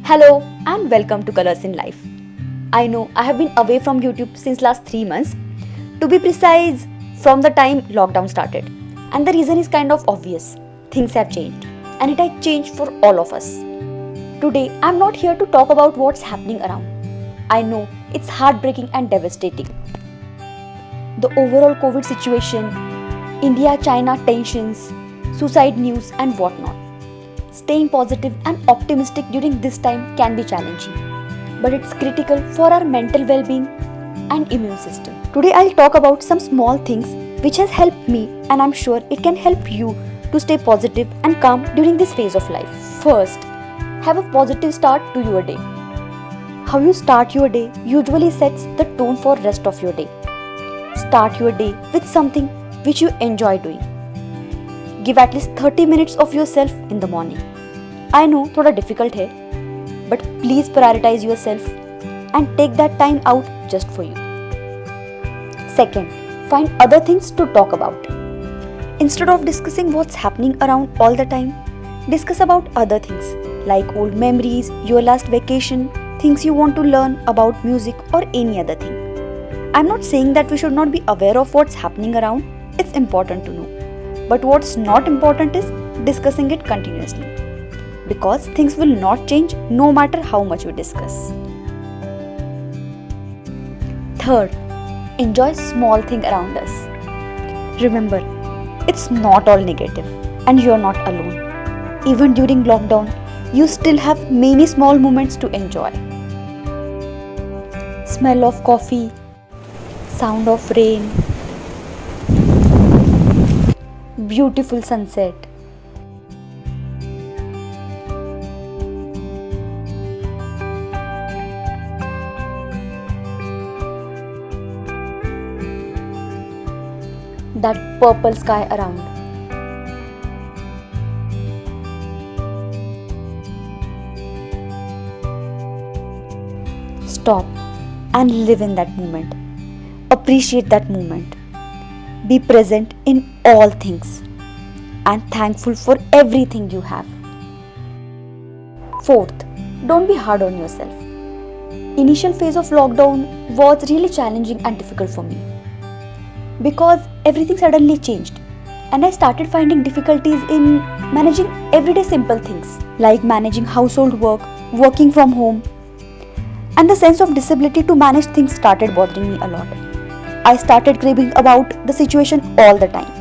Hello and welcome to Colors in Life. I know I have been away from YouTube since last 3 months. To be precise, from the time lockdown started. And the reason is kind of obvious. Things have changed and it has changed for all of us. Today I'm not here to talk about what's happening around. I know it's heartbreaking and devastating. The overall COVID situation, India-China tensions, suicide news and whatnot. Staying positive and optimistic during this time can be challenging, but it's critical for our mental well-being and immune system. Today I'll talk about some small things which has helped me and I'm sure it can help you to stay positive and calm during this phase of life. First, have a positive start to your day. How you start your day usually sets the tone for rest of your day. Start your day with something which you enjoy doing. Give at least 30 minutes of yourself in the morning. I know थोड़ा difficult है, but please prioritize yourself and take that time out just for you. Second, find other things to talk about. Instead of discussing what's happening around all the time, discuss about other things like old memories, your last vacation, things you want to learn about music or any other thing. I'm not saying that we should not be aware of what's happening around. It's important to know. But what's not important is discussing it continuously. Because things will not change no matter how much we discuss. Third, enjoy small things around us. Remember, it's not all negative and you're not alone. Even during lockdown, you still have many small moments to enjoy. Smell of coffee, sound of rain, beautiful sunset. That purple sky around. Stop and live in that moment. Appreciate that moment. Be present in all things and thankful for everything you have. Fourth, don't be hard on yourself. Initial phase of lockdown was really challenging and difficult for me because everything suddenly changed and I started finding difficulties in managing everyday simple things like managing household work, working from home, and the sense of disability to manage things started bothering me a lot. I started craving about the situation all the time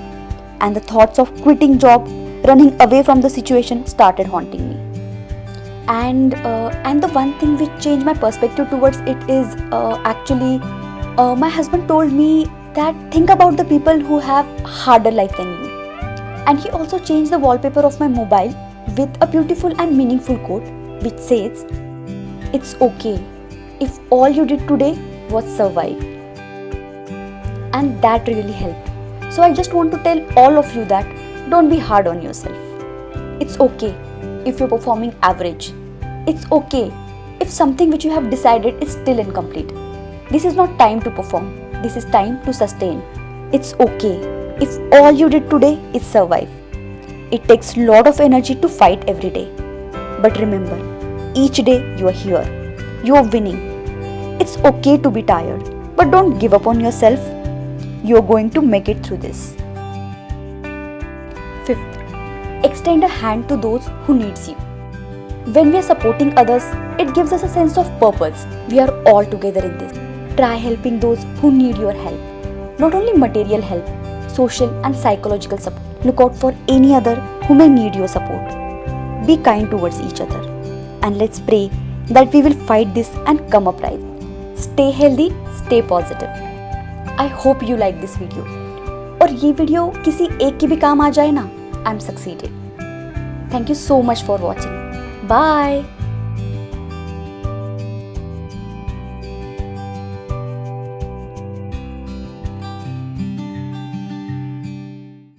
and the thoughts of quitting job, running away from the situation started haunting me. And the one thing which changed my perspective towards it is my husband told me that think about the people who have harder life than you. And he also changed the wallpaper of my mobile with a beautiful and meaningful quote which says, "It's okay if all you did today was survive." And that really helped. So I just want to tell all of you that don't be hard on yourself. It's okay if you're performing average. It's okay if something which you have decided is still incomplete. This is not time to perform. This is time to sustain. It's okay if all you did today is survive. It takes a lot of energy to fight every day. But remember, each day you are here. You are winning. It's okay to be tired, but don't give up on yourself. You're going to make it through this. Fifth, extend a hand to those who needs you. When we are supporting others, it gives us a sense of purpose. We are all together in this. Try helping those who need your help. Not only material help, social and psychological support. Look out for any other who may need your support. Be kind towards each other. And let's pray that we will fight this and come up right. Stay healthy, stay positive. I hope you like this video. और ये video किसी एक की भी काम आ जाए ना, I'm succeeded. Thank you so much for watching. Bye.